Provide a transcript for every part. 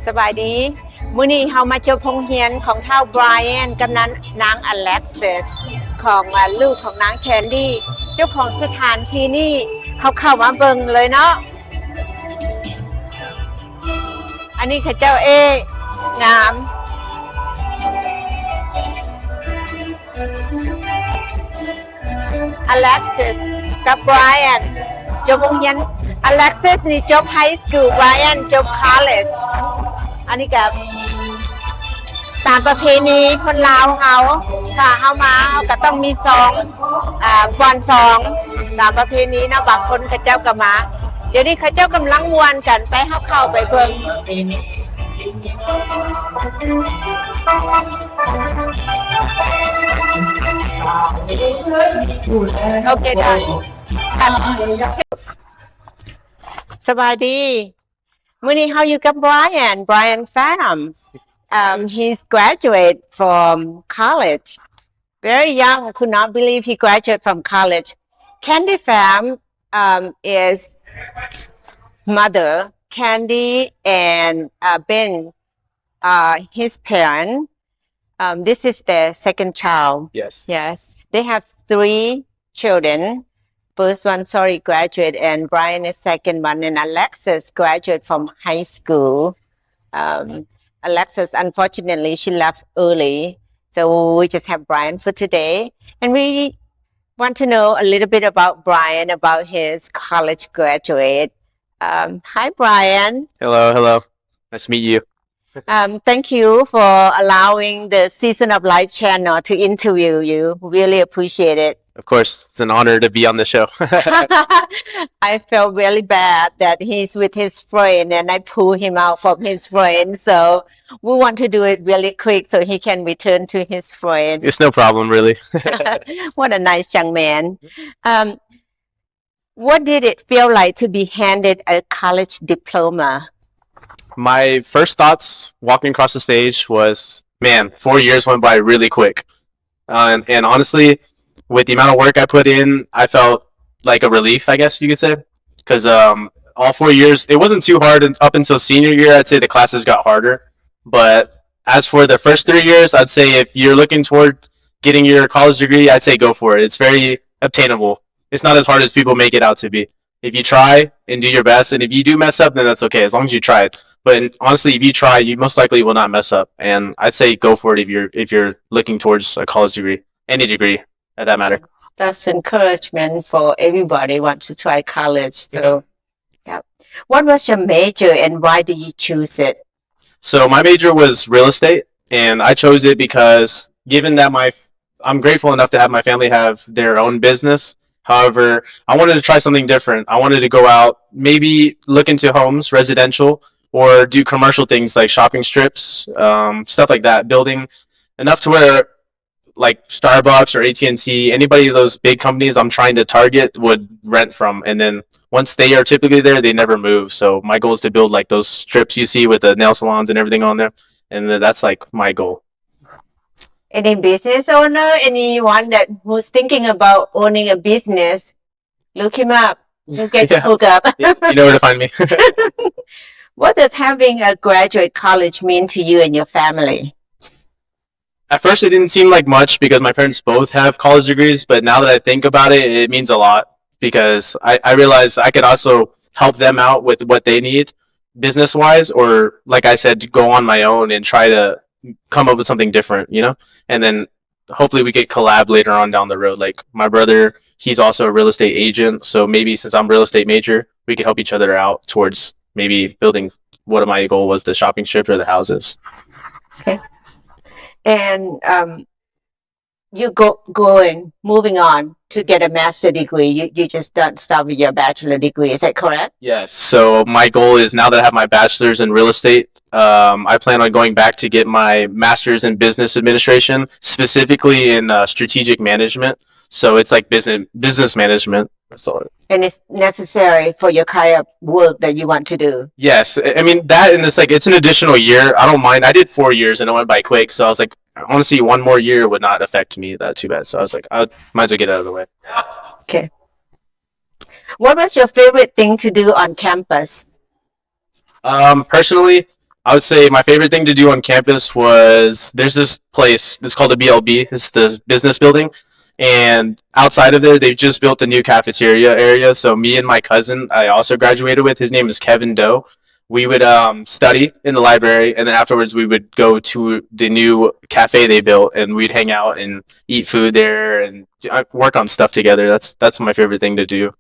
สบายดีมื้อนี้เฮามาจบโรงเรียนของท่า Brian กับนาง Alexis ของลูกของนาง Candy เจ้าของสถานที่นี่เขาเข้ามาเบิ่งเลยเนาะอันนี้คือเจ้างาม Alexis กับ Brian จบโรงเรียน Alexis นี่จบ High School Brian จบ College อันนี้กับตามประเพณีคนลาวเขาถ้าเขามาเขาก็ต้องมีซองก่อนซองตามประเพณีนะบางคนเขาเจ้าก็มาเดี๋ยวนี้เขาเจ้ากำลังม่วนกันไปเข้าไปเบิ่งโอเคได้สบายดีมื้อนี้เฮาอยู่กับ Brian Pham he's graduate from college very young could not believe he graduated from college Candy Pham is mother Candy and Ben his parent this is their second child yes they have 3 children first one graduate and Brian is second one and Alexis graduate from high school Alexis unfortunately she left early so we just have Brian for today and we want to know a little bit about Brian about his college graduate hi Brian hello nice to meet you thank you for allowing the Season of Life channel to interview you really appreciate it of course it's an honor to be on the show I felt really bad that he's with his friend and I pulled him out from his friend so we want to do it really quick so he can return to his friend it's no problem really what a nice young man what did it feel like to be handed a college diploma my first thoughts walking across the stage was man 4 years went by really quick and honestly with the amount of work I put in I felt like a relief I guess you could say because all 4 years it wasn't too hard up until senior year I'd say the classes got harder but as for the first 3 years I'd say if you're looking toward getting your college degree I'd say go for it it's very obtainable it's not as hard as people make it out to be if you try and do your best and if you do mess up then that's okay as long as you try it but honestly if you try you most likely will not mess up and I'd say go for it if you're looking towards a college degree any degree at that matter that's encouragement for everybody want to try college so yeah what was your major and why did you choose it so my major was real estate and I chose it because given that I'm grateful enough to have my family have their own business however I wanted to try something different I wanted to go out maybe look into homes residential or do commercial things like shopping strips stuff like that building enough to where like Starbucks or AT&T anybody of those big companies I'm trying to target would rent from and then once they are typically there they never move so my goal is to build like those strips you see with the nail salons and everything on there and that's like my goal any business owner anyone that who's thinking about owning a business look him up you get to hook up you know where to find me what does having a graduate college mean to you and your family At first it didn't seem like much because my parents both have college degrees but now that I think about it it means a lot because I realized I could also help them out with what they need business wise or like I said go on my own and try to come up with something different you know and then hopefully we could collab later on down the road like my brother he's also a real estate agent so maybe since I'm real estate major we could help each other out towards maybe building what my goal was the shopping strip or the houses okay and you moving on to get a master degree you just don't stop with your bachelor degree is that correct yes so my goal is now that I have my bachelor's in real estate I plan on going back to get my master's in business administration specifically in strategic management so it's like business management that's all and it's necessary for your kind of work that you want to do yes I mean that and it's like it's an additional year I don't mind I did 4 years and it went by quick so I was like honestly 1 more year would not affect me that too bad so I was like I might as well get out of the way okay what was your favorite thing to do on campus personally I would say my favorite thing to do on campus was there's this place, it's called the BLB, it's the business building, and outside of there they've just built a new cafeteria area. So me and my cousin I also graduated with, his name is Kevin Doe, we would study in the library, and then afterwards we would go to the new cafe they built, and we'd hang out and eat food there and work on stuff together. That's my favorite thing to do.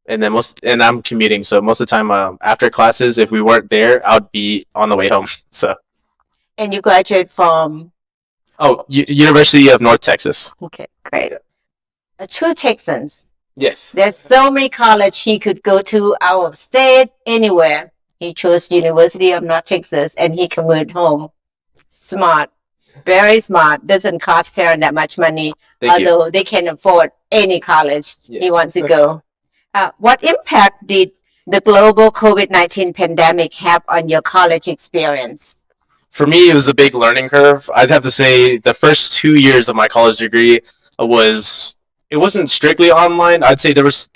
And then I'm commuting, so most of the time after classes, if we weren't there, I'd be on the way home. So And you graduate from University of North Texas. Okay, great. A true Texans. Yes. There's so many college he could go to out of state, anywhere. He chose University of North Texas and he commuted home. Smart. Very smart. Doesn't cost parents that much money, although they can afford any college he wants to go. What impact did the global COVID-19 pandemic have on your college experience? For me, it was a big learning curve. I'd have to say the first 2 years of my college degree it wasn't strictly online. I'd say there was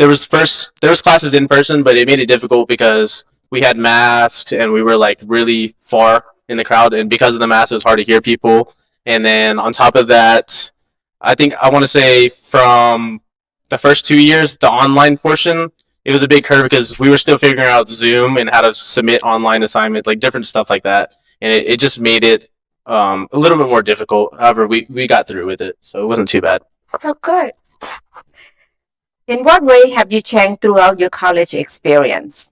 classes in person, but it made it difficult because we had masks and we were like really far in the crowd, and because of the mask it was hard to hear people. And then on top of that, I think I want to say from the first 2 years, the online portion, it was a big curve because we were still figuring out Zoom and how to submit online assignments, like different stuff like that. And it just made it a little bit more difficult. However, we got through with it, so it wasn't too bad. Oh, good. In what way have you changed throughout your college experience?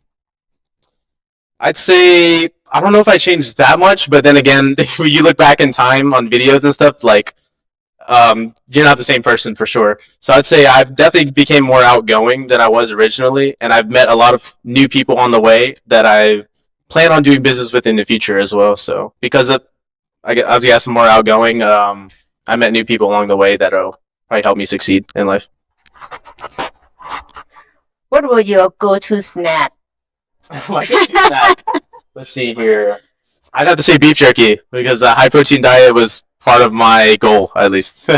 I'd say, I don't know if I changed that much, but then again, if you look back in time on videos and stuff, like, you're not the same person for sure. So I'd say I definitely became more outgoing than I was originally, and I've met a lot of new people on the way that I plan on doing business with in the future as well. So because of, I was guessing more outgoing, I met new people along the way that'll probably help me succeed in life. What were your go-to snack? My go-to snack? Let's see here. I'd have to say beef jerky because a high protein diet was part of my goal, at least.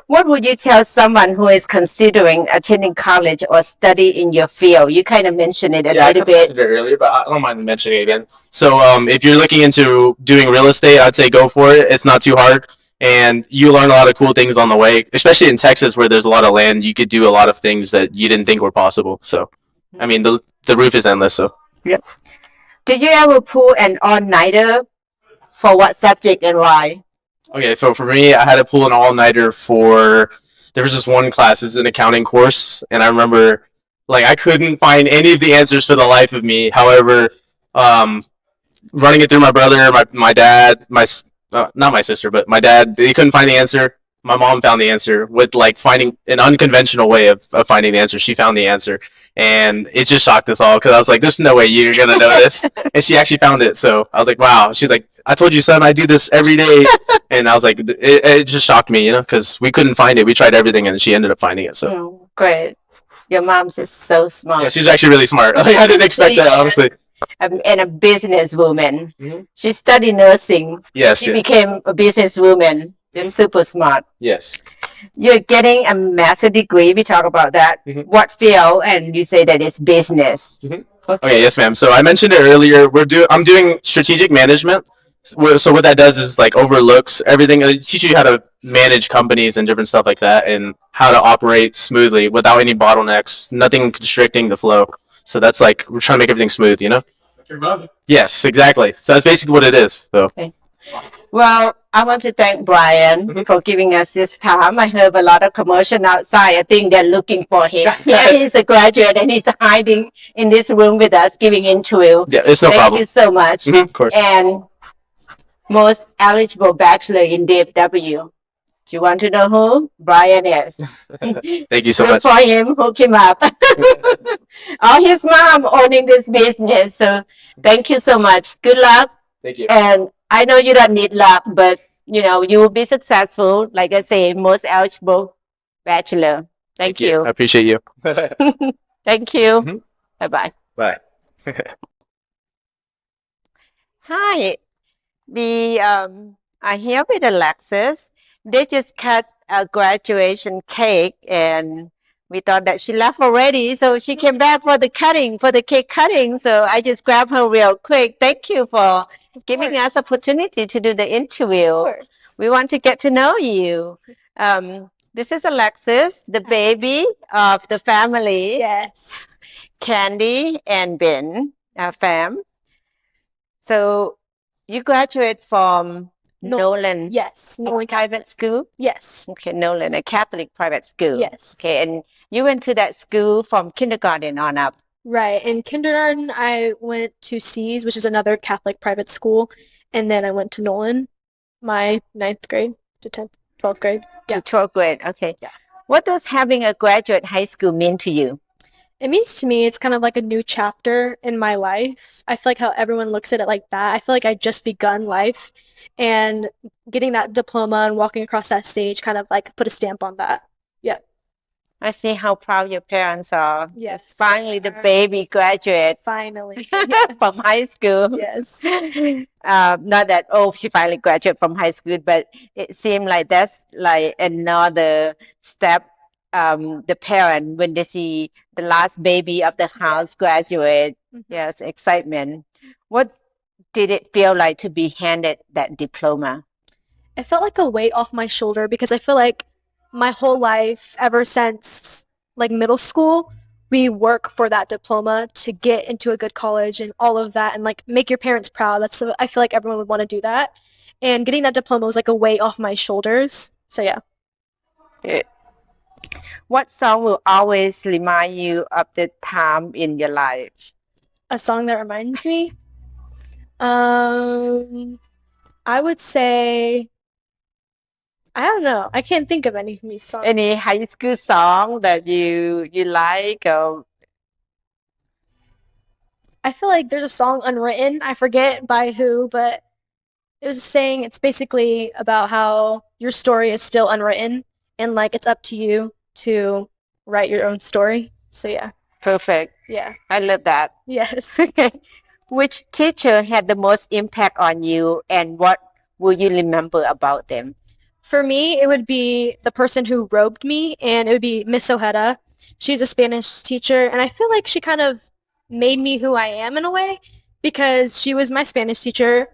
What would you tell someone who is considering attending college or study in your field? You kind of mentioned it a little bit. I mentioned it earlier, but I don't mind mentioning it again. So if you're looking into doing real estate, I'd say go for it. It's not too hard, and you learn a lot of cool things on the way, especially in Texas where there's a lot of land. You could do a lot of things that you didn't think were possible. So, I mean, the roof is endless. So. Yep. Did you ever pull an all-nighter? For what subject and why? Okay, so for me, I had to pull an all-nighter for, there was this one class, it's an accounting course, and I remember, like, I couldn't find any of the answers for the life of me. However, running it through my brother, my dad, not my sister, but my dad, they couldn't find the answer. My mom found the answer with, like, finding an unconventional way of finding the answer. She found the answer. And it just shocked us all because I was like, there's no way you're going to know this. And she actually found it. So I was like, wow. She's like, I told you, son, I do this every day. And I was like, it just shocked me, you know, because we couldn't find it. We tried everything and she ended up finding it. So great. Your mom's just so smart. Yeah, she's actually really smart. Like, I didn't expect that, honestly. And a businesswoman. She studied nursing. Yes. She became a businesswoman. You're super smart. Yes. You're getting a master's degree. We talk about that. What field? And you say that it's business. Okay, yes, ma'am. So I mentioned it earlier. I'm doing strategic management. So what that does is like overlooks everything. It teaches you how to manage companies and different stuff like that, and how to operate smoothly without any bottlenecks, nothing constricting the flow. So that's like we're trying to make everything smooth, you know? Like your mother. Yes, exactly. So that's basically what it is. So. Okay. Well, I want to thank Brian for giving us this time. I heard a lot of commotion outside. I think they're looking for him. Yeah, he's a graduate and he's hiding in this room with us, giving interview. Yeah, it's no problem. Thank you so much. Of course. And most eligible bachelor in DFW. Do you want to know who Brian is? Thank you so much. Look for him, hook him up. Or his mom owning this business. So thank you so much. Good luck. Thank you. And I know you don't need luck, but you know, you will be successful. Like I say, most eligible bachelor. Thank you. I appreciate you. Thank you. Bye-bye. Bye. Hi. We are here with Alexis. They just cut a graduation cake and we thought that she left already, so she came back for the cake cutting. So I just grabbed her real quick. Thank you for giving us opportunity to do the interview. Of course. We want to get to know you. This is Alexis, the baby of the family. Yes. Candy and Ben, Pham. So you graduate from Nolan Yes. Nolan private school? Yes. Okay, Nolan, a Catholic private school. Yes. Okay, and you went to that school from kindergarten on up. Right. In kindergarten, I went to C's, which is another Catholic private school. And then I went to Nolan, my 9th grade to 10th, 12th grade. To 12th grade. Okay. Yeah. What does having a graduate high school mean to you? It means to me it's kind of like a new chapter in my life. I feel like how everyone looks at it like that. I feel like I just begun life, and getting that diploma and walking across that stage kind of like put a stamp on that. Yeah. I see how proud your parents are. Yes. Finally, the baby graduate Finally. from high school. Yes. Not that, oh, she finally graduated from high school, but it seemed like that's like another step. The parent, when they see the last baby of the house graduate, yes, excitement. What did it feel like to be handed that diploma? It felt like a weight off my shoulder because I feel like my whole life, ever since like middle school, we work for that diploma to get into a good college and all of that and like make your parents proud. I feel like everyone would want to do that. And getting that diploma was like a weight off my shoulders. So yeah. Good. What song will always remind you of the time in your life? A song that reminds me? I would say, I don't know. I can't think of any of these songs. Any high school song that you like? Or I feel like there's a song Unwritten. I forget by who, but it was saying it's basically about how your story is still unwritten and like it's up to you to write your own story. So yeah. Perfect. Yeah. I love that. Yes. Okay. Which teacher had the most impact on you, and what will you remember about them? For me, it would be the person who robed me, and it would be Miss Ojeda. She's a Spanish teacher, and I feel like she kind of made me who I am in a way because she was my Spanish teacher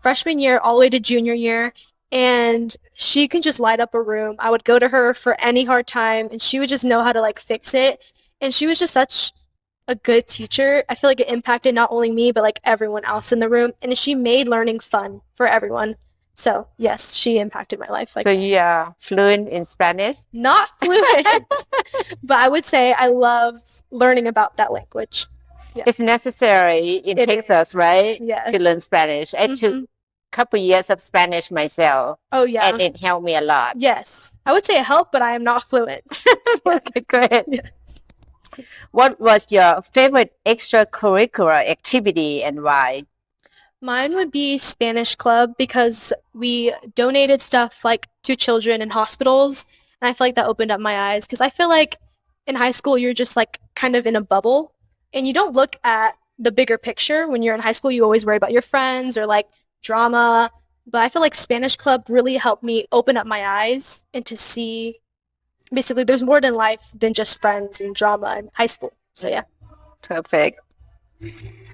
freshman year all the way to junior year, and she can just light up a room. I would go to her for any hard time, and she would just know how to like fix it. And she was just such a good teacher. I feel like it impacted not only me, but like everyone else in the room. And she made learning fun for everyone. So yes, she impacted my life. Like, So you are fluent in Spanish? not fluent, but I would say I love learning about that language. It's necessary in It Texas, is. right? Yes. To learn Spanish. I took Mhm. a couple years of Spanish myself, Oh yeah. and it helped me a lot. Yes. I would say it helped, but I am not fluent. Okay, great. Yeah. What was your favorite extracurricular activity and why? Mine would be Spanish Club because we donated stuff like to children in hospitals, and I feel like that opened up my eyes because I feel like in high school you're just like kind of in a bubble and you don't look at the bigger picture. When you're in high school, you always worry about your friends or like drama, but I feel like Spanish Club really helped me open up my eyes and to see basically there's more than life than just friends and drama in high school. So yeah. Perfect.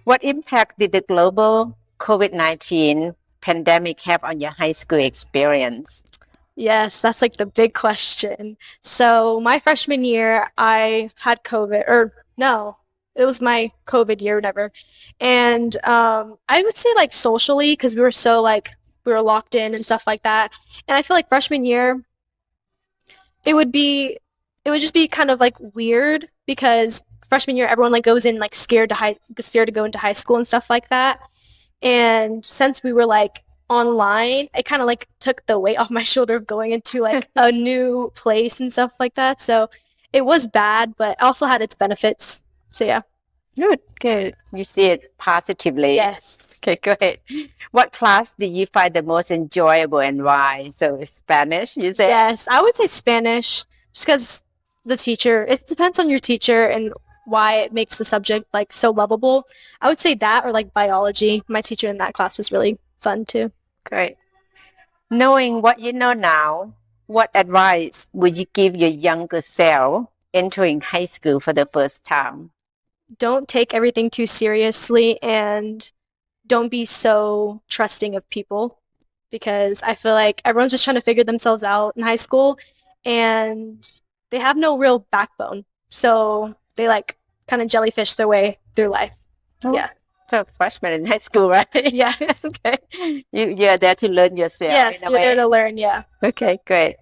What impact did the global COVID-19 pandemic have on your high school experience? Yes, that's like the big question. So my freshman year, I had COVID, or no, it was my COVID year, whatever. And I would say like socially, because we were so like, we were locked in and stuff like that. And I feel like freshman year, it would just be kind of like weird because freshman year, everyone like goes in like scared to go into high school and stuff like that. And since we were like online, it kind of like took the weight off my shoulder of going into like a new place and stuff like that. So it was bad, but also had its benefits. So yeah. Good. You see it positively. Yes. Okay, go ahead. What class did you find the most enjoyable and why? So Spanish, you said? Yes, I would say Spanish just because the teacher, it depends on your teacher and why it makes the subject like so lovable. I would say that or like biology. My teacher in that class was really fun too. Great. Knowing what you know now, what advice would you give your younger self entering high school for the first time? Don't take everything too seriously and don't be so trusting of people because I feel like everyone's just trying to figure themselves out in high school and they have no real backbone. So they like kind of jellyfish their way through life. Oh. Yeah. So freshman in high school, right? Yes. Okay. You're there to learn yourself. Yes, in a you're way. there to learn, yeah. Okay, great.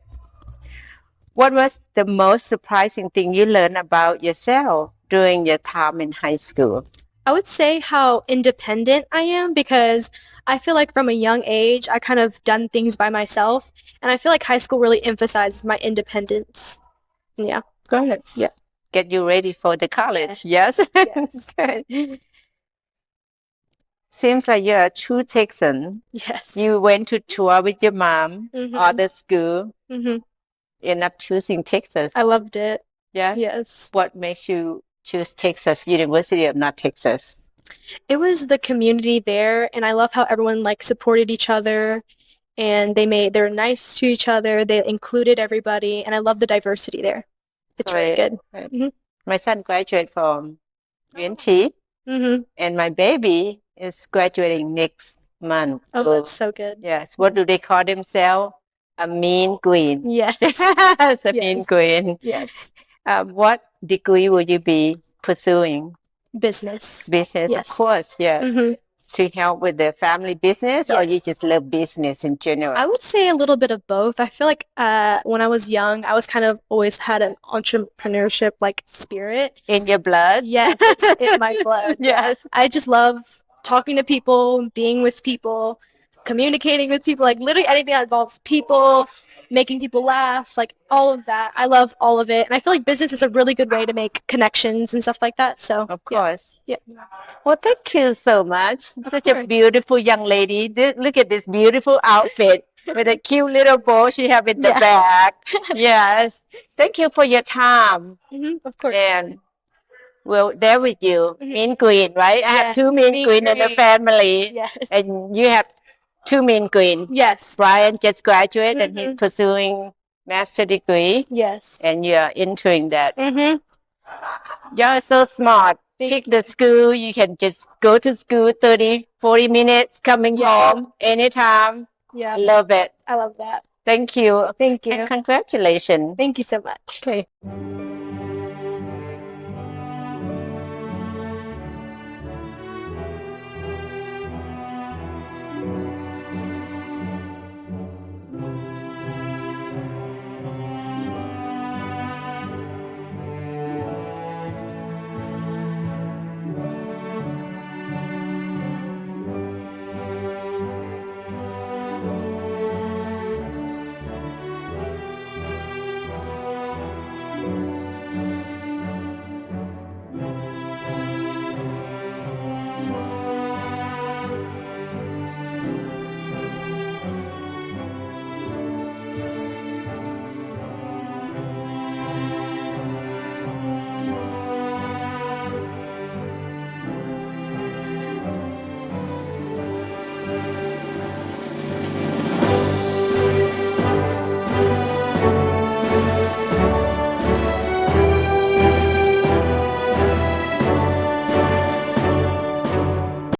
What was the most surprising thing you learned about yourself during your time in high school? I would say how independent I am because I feel like from a young age I kind of done things by myself and I feel like high school really emphasizes my independence. Yeah. Good. Yeah. Get you ready for the college. Yes. Yes. Yes. Good. Seems like you're a true Texan. Yes. You went to tour with your mom or the school. End up choosing Texas. I loved it. Yeah. Yes. What makes you choose Texas University or not Texas? It was the community there and I love how everyone like supported each other and they're nice to each other. They included everybody and I love the diversity there. It's really good. My son graduated from UNT and my baby is graduating next month. Oh, that's so good. Yes. What do they call themselves? A mean queen. Yes. A mean queen. Yes. What degree will you be pursuing? Business. Business, Yes. of course, yes. To help with the family business or you Yes. just love business in general? I would say a little bit of both. I feel like when I was young, I was kind of always had an entrepreneurship like spirit. In your blood? Yes, it's in my blood. Yes. I just love talking to people, being with people, communicating with people, like literally anything that involves people, making people laugh, like all of that. I love all of it. And I feel like business is a really good way to make connections and stuff like that. So, Of course. Yeah. Well, thank you so much. Such a course. beautiful young lady. Look at this beautiful outfit with a cute little bow she have in the Yes. back. Yes. Thank you for your time. Of course. And we're there with you. Mean queen, right? I have Yes, two mean mean queen in the queen. family. Yes. And you have two mean queen. Yes. Brian just graduated and he's pursuing master degree Yes. and you're entering that. You're so smart. Pick the school. You can just go to school 30, 40 minutes, coming home anytime. Yeah. Love it. I love that. Thank you. Thank you. And congratulations. Thank you so much. Okay.